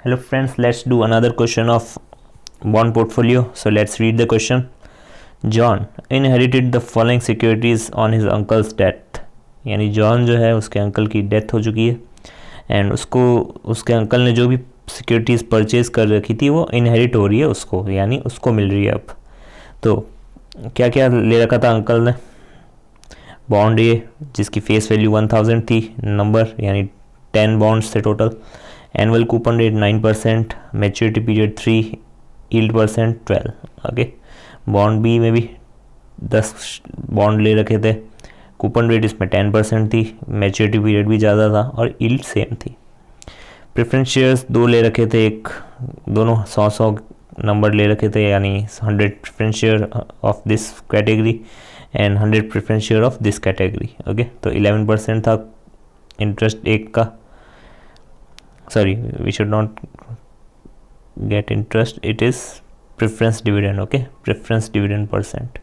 Hello friends, let's do another question of bond portfolio. So let's read the question. John inherited the following securities on his uncle's death. यानी John जो है उसके uncle की death हो चुकी है and उसको उसके अंकल ने जो भी सिक्योरिटीज़ परचेज कर रखी थी वो इनहेरिट हो रही है उसको, यानी उसको मिल रही है अब। तो क्या क्या ले रखा था अंकल ने? बॉन्ड ए जिसकी फेस वैल्यू 1000 थी, नंबर यानी 10 बॉन्ड्स थे total, annual coupon rate 9%, maturity period 3, yield percent 12। Okay, bond b में भी 10 बॉन्ड ले रखे थे, कूपन रेट इसमें 10% थी, मैच्योरिटी पीरियड भी ज़्यादा था और यील्ड सेम थी। प्रेफरेंस शेयर्स 2 ले रखे थे, एक दोनों 100 नंबर ले रखे थे, यानी 100 preference share of this category and 100 preference share of this category. Okay, तो 11% था इंटरेस्ट एक का, sorry, we should not get interest, it is preference dividend. Okay, preference dividend percent,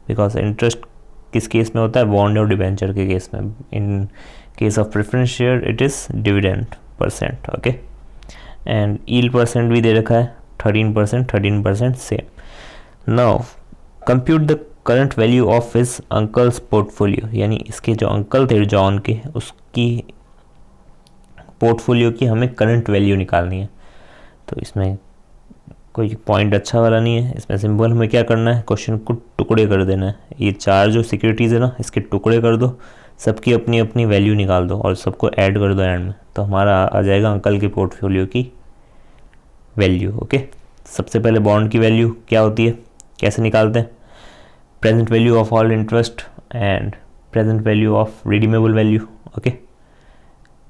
because interest किस केस में होता है? बॉन्ड और debenture के केस में। In case of preference share it is dividend percent. Okay, and yield percent भी दे रखा है 13% same. Now compute the current value of his uncle's portfolio, यानी इसके जो अंकल थे जॉन के, उसकी पोर्टफोलियो की हमें करंट वैल्यू निकालनी है। तो इसमें कोई पॉइंट अच्छा वाला नहीं है, इसमें सिंपल हमें क्या करना है, क्वेश्चन को टुकड़े कर देना है। ये 4 जो सिक्योरिटीज़ है ना, इसके टुकड़े कर दो, सबकी अपनी अपनी वैल्यू निकाल दो और सबको ऐड कर दो एंड में, तो हमारा आ जाएगा अंकल के पोर्टफोलियो की वैल्यू। ओके, सबसे पहले बॉन्ड की वैल्यू क्या होती है, कैसे निकालते हैं? Present value of all interest and present value of redeemable value. Okay,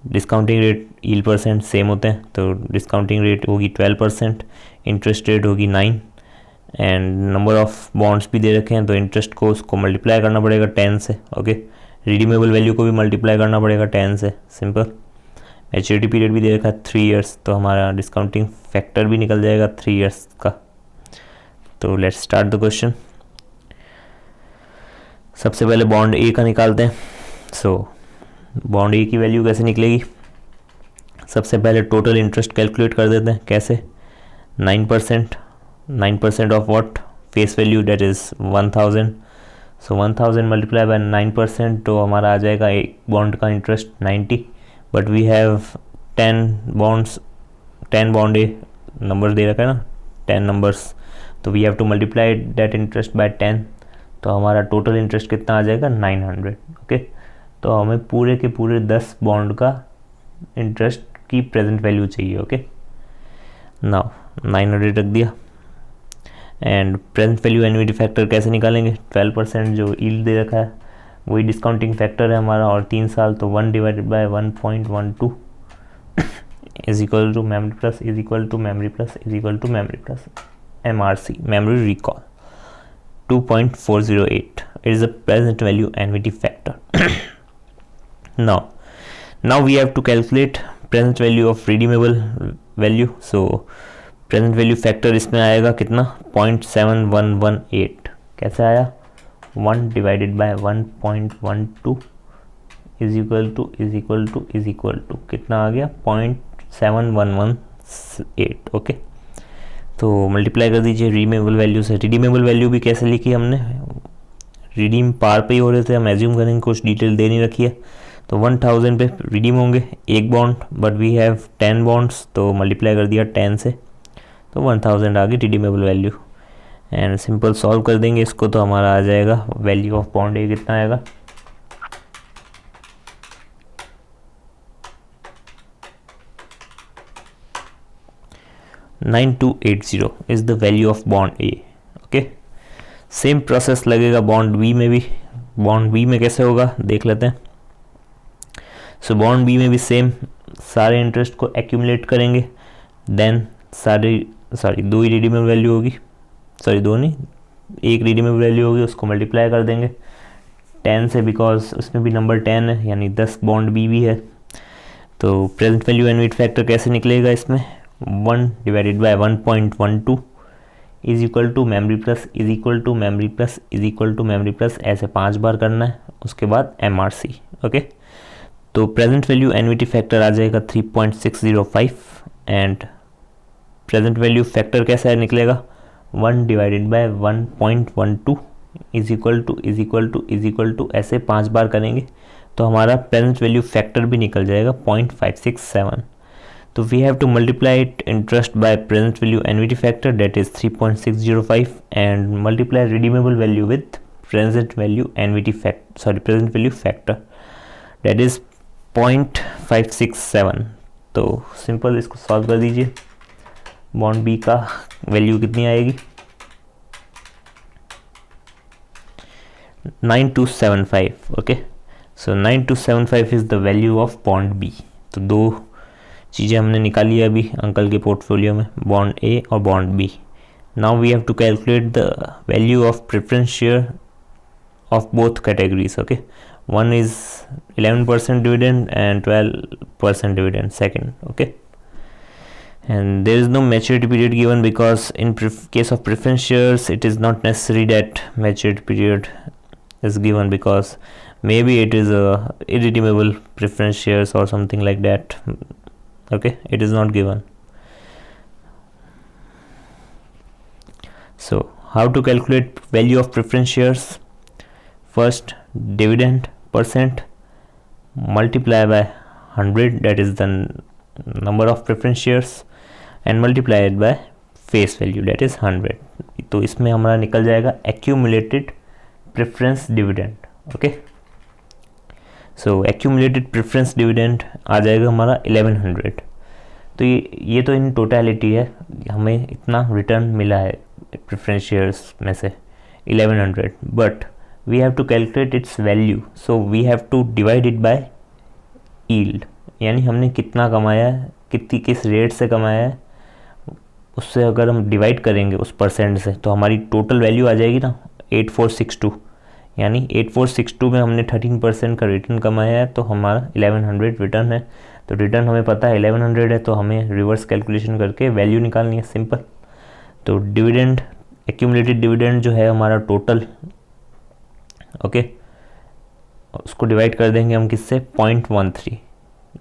discounting rate yield percent same होते हैं, तो डिस्काउंटिंग रेट होगी 12%, इंटरेस्ट रेट होगी 9 एंड नंबर ऑफ बॉन्ड्स भी दे रखे हैं, तो इंटरेस्ट को उसको मल्टीप्लाई करना पड़ेगा 10 से। ओके, रिडीमेबल वैल्यू को भी मल्टीप्लाई करना पड़ेगा 10 से, सिंपल। मैच्योरिटी पीरियड भी दे रखा है 3 इयर्स, तो हमारा डिस्काउंटिंग फैक्टर भी निकल जाएगा 3 इयर्स का। तो लेट्स स्टार्ट द क्वेश्चन। सबसे पहले बॉन्ड ए का निकालते हैं। सो बॉन्ड ए की वैल्यू कैसे निकलेगी? सबसे पहले टोटल इंटरेस्ट कैलकुलेट कर देते हैं। कैसे? 9% of what? Face value debt is 1000। So 1000 multiply by 9%, तो हमारा आ जाएगा एक बॉन्ड का interest 90, but we have 10 bonds, 10 bond a number दे रखा है ना, 10 नंबर्स, तो we have to multiply that interest by 10, तो हमारा टोटल इंटरेस्ट कितना आ जाएगा? 900। ओके, तो हमें पूरे के पूरे 10 बॉन्ड का इंटरेस्ट की प्रेजेंट वैल्यू चाहिए। ओके, नाउ 900 रख दिया and present value annuity factor कैसे निकालेंगे? 12% जो यील्ड दे रखा है वही डिस्काउंटिंग फैक्टर है हमारा, और 3 साल, तो 1 divided by 1.12 is equal to memory plus is equal to memory plus is equal to memory plus MRC, memory recall 2.408. It is the present value annuity factor. Now we have to calculate present value of redeemable value. So present value factor इसमें आएगा कितना? 0.7118। कैसे आया? 1 divided by 1.12 is equal to कितना आ गया? 0.7118। Okay, तो multiply कर दीजिए रिडीमेबल वैल्यू से। रिडीमेबल वैल्यू भी कैसे लिखी हमने? रिडीम पार पे ही हो रहे थे, हम एज्यूम करेंगे, कुछ डिटेल दे नहीं रखी है, तो 1000 पे रिडीम होंगे एक bond, but we have 10 bonds, तो मल्टीप्लाई कर दिया 10 से, तो 1000 आ गई redeemable value. And simple solve कर देंगे इसको, तो हमारा आ जाएगा वैल्यू ऑफ बॉन्ड ए कितना आएगा? $9280 is the value of bond A. Okay, same process लगेगा बॉन्ड बी में भी। बॉन्ड बी में कैसे होगा देख लेते हैं। सो बॉन्ड बी में भी सेम, सारे इंटरेस्ट को एक्यूमुलेट करेंगे, देन दो ही रिडीमेबल वैल्यू होगी, दो नहीं, एक रिडीमेबल वैल्यू होगी, उसको मल्टीप्लाई कर देंगे 10 से, बिकॉज उसमें भी नंबर 10 है, यानी 10 बॉन्ड बी भी है। तो प्रेजेंट वैल्यू एन्युटी फैक्टर कैसे निकलेगा इसमें? 1 divided by 1.12 is equal to memory plus is equal to memory plus is equal to memory plus, ऐसे 5 बार करना है, उसके बाद MRC। ओके, तो प्रेजेंट वैल्यू एन्युटी फैक्टर आ जाएगा 3.605 एंड प्रेजेंट वैल्यू फैक्टर कैसा निकलेगा, 1 divided by 1.12 is equal to ऐसे 5 बार करेंगे तो हमारा प्रेजेंट वैल्यू फैक्टर भी निकल जाएगा 0.567. तो we have to multiply it interest by present value annuity factor that is 3.605 and multiply redeemable value with present value annuity present value factor that is 0.567. तो simple इसको सॉल्व कर दीजिए. Bond B का value कितनी आएगी, 9275. Okay, so 9275 is the value of bond B. तो दो चीज़ें हमने निकाली है अभी अंकल के पोर्टफोलियो में, बॉन्ड ए और bond B. Now we have to calculate the value of preference share of both categories. Okay, one is 11% dividend and 12% dividend second. Okay, and there is no maturity period given because in case of preference shares it is not necessary that maturity period is given because maybe it is a irredeemable preference shares or something like that. Okay, it is not given. So how to calculate value of preference shares? First, dividend percent multiply by 100, that is the number of preference shares, and multiply it by face value, that is 100. तो इसमें हमारा निकल जाएगा accumulated preference dividend. Okay, सो accumulated preference dividend आ जाएगा हमारा 1100. तो ये तो इन टोटलिटी है, हमें इतना रिटर्न मिला है प्रेफरेंस शेयर्स में से 1100, but we have to calculate its value, so we have to divide it by yield. यानी हमने कितना कमाया है, किस रेट से कमाया है, उससे अगर हम डिवाइड करेंगे उस परसेंट से तो हमारी टोटल वैल्यू आ जाएगी ना 8462. यानी 8462 में हमने 13% का रिटर्न कमाया है तो हमारा 1100 रिटर्न है. तो रिटर्न हमें पता है 1100 है, तो हमें रिवर्स कैलकुलेशन करके वैल्यू निकालनी है, सिंपल. तो डिविडेंड, एक्यूमुलेटेड डिविडेंड जो है हमारा टोटल, ओके, उसको डिवाइड कर देंगे हम किससे, 0.13,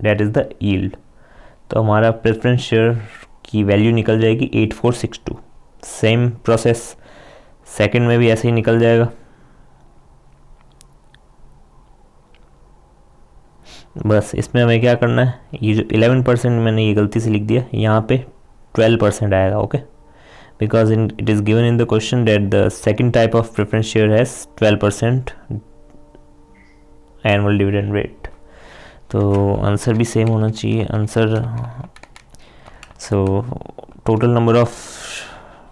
दैट इज़ द यील्ड. तो हमारा प्रेफरेंस शेयर की वैल्यू निकल जाएगी 8462. सेम प्रोसेस सेकंड में भी ऐसे ही निकल जाएगा. बस इसमें हमें क्या करना है, ये जो 11% मैंने ये गलती से लिख दिया, यहाँ पे 12% आएगा. Okay, because it is given in the question that the second type of preference share has 12% annual dividend rate. तो आंसर भी सेम होना चाहिए answer. So total number of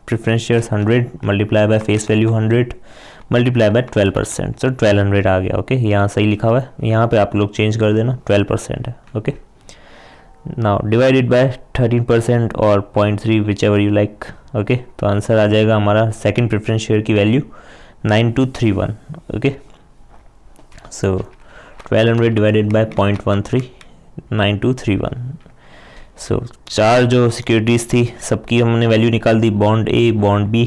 preference shares 100 multiply by face value 100 multiply by 12%, सो 1200 आ गया. Okay, यहाँ सही लिखा हुआ है, यहाँ पे आप लोग चेंज कर देना, 12% है. ओके, नाउ डिवाइडेड बाय 13% और 0.3 which ever you like. Okay, तो आंसर आ जाएगा हमारा सेकंड प्रेफरेंस शेयर की value 9231. Okay, so 1200 divided by 0.13, 9231. सो चार जो सिक्योरिटीज़ थी सबकी हमने वैल्यू निकाल दी, बॉन्ड ए, बॉन्ड बी,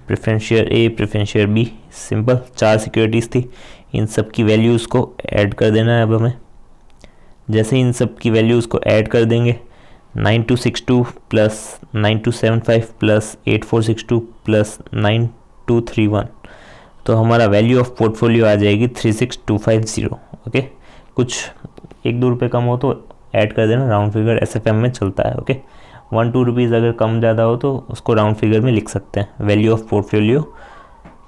प्रेफरेंस शेयर ए, प्रेफरेंस शेयर बी. सिंपल, चार सिक्योरिटीज़ थी, इन सब की वैल्यूज़ को ऐड कर देना है. अब हमें जैसे इन सब की वैल्यूज़ को ऐड कर देंगे, 9262 प्लस 9275 प्लस 8462 प्लस 9231, तो हमारा वैल्यू ऑफ पोर्टफोलियो आ जाएगी 36250. ओके, कुछ 1-2 रुपये कम हो तो ऐड कर देना, राउंड फिगर एसएफएम में चलता है. ओके, 1-2 रुपीज़ अगर कम ज़्यादा हो तो उसको राउंड फिगर में लिख सकते हैं. Value of portfolio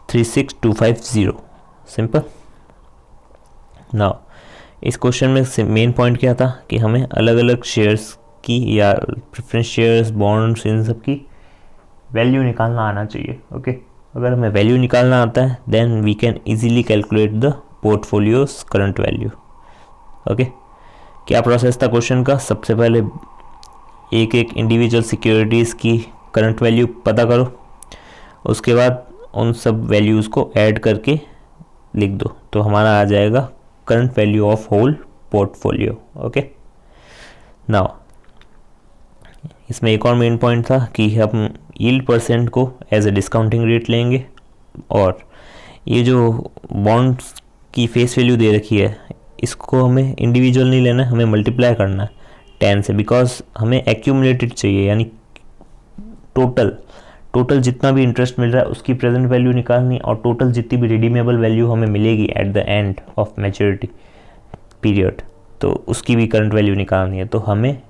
36250. Simple. Now इस क्वेश्चन में मेन पॉइंट क्या था कि हमें अलग अलग शेयर्स की या प्रेफरेंस शेयर्स, बॉन्ड्स, इन सब की वैल्यू निकालना आना चाहिए. ओके, अगर हमें वैल्यू निकालना आता है then we can easily calculate the portfolios current value. Okay, क्या प्रोसेस था क्वेश्चन का, सबसे पहले एक एक इंडिविजुअल सिक्योरिटीज़ की करंट वैल्यू पता करो, उसके बाद उन सब वैल्यूज़ को ऐड करके लिख दो, तो हमारा आ जाएगा current value of whole portfolio. Okay, now इसमें एक और मेन पॉइंट था कि हम यील्ड परसेंट को एज ए डिस्काउंटिंग रेट लेंगे, और ये जो बॉन्ड्स की फेस वैल्यू दे रखी है इसको हमें इंडिविजुअल नहीं लेना है, हमें मल्टीप्लाई करना है 10 से, बिकॉज हमें एक्यूमुलेटेड चाहिए, यानी टोटल जितना भी इंटरेस्ट मिल रहा है उसकी प्रेजेंट वैल्यू निकालनी, और टोटल जितनी भी रिडीमेबल वैल्यू हमें मिलेगी at the end of maturity period, तो उसकी भी करंट वैल्यू निकालनी है। तो हमें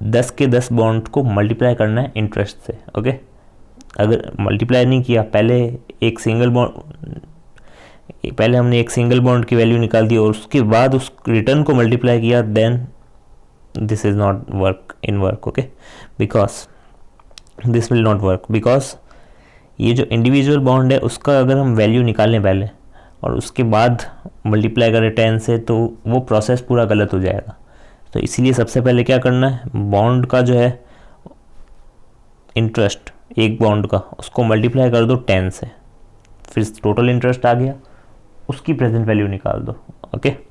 10 के 10 बॉन्ड को मल्टीप्लाई करना है इंटरेस्ट से। ओके, अगर मल्टीप्लाई नहीं किया, पहले हमने एक सिंगल बॉन्ड की वैल्यू निकाल दी और उसके बाद उस रिटर्न को मल्टीप्लाई किया, then this is not work in work. Okay, because this will not work, because ये जो इंडिविजुअल बॉन्ड है उसका अगर हम वैल्यू निकालें पहले और उसके बाद मल्टीप्लाई करें 10 से, तो वो प्रोसेस पूरा गलत हो जाएगा। तो इसीलिए सबसे पहले क्या करना है, बॉन्ड का जो है इंटरेस्ट एक बॉन्ड का, उसको मल्टीप्लाई कर दो 10 से, फिर टोटल इंटरेस्ट आ गया, उसकी प्रेजेंट वैल्यू निकाल दो। ओके।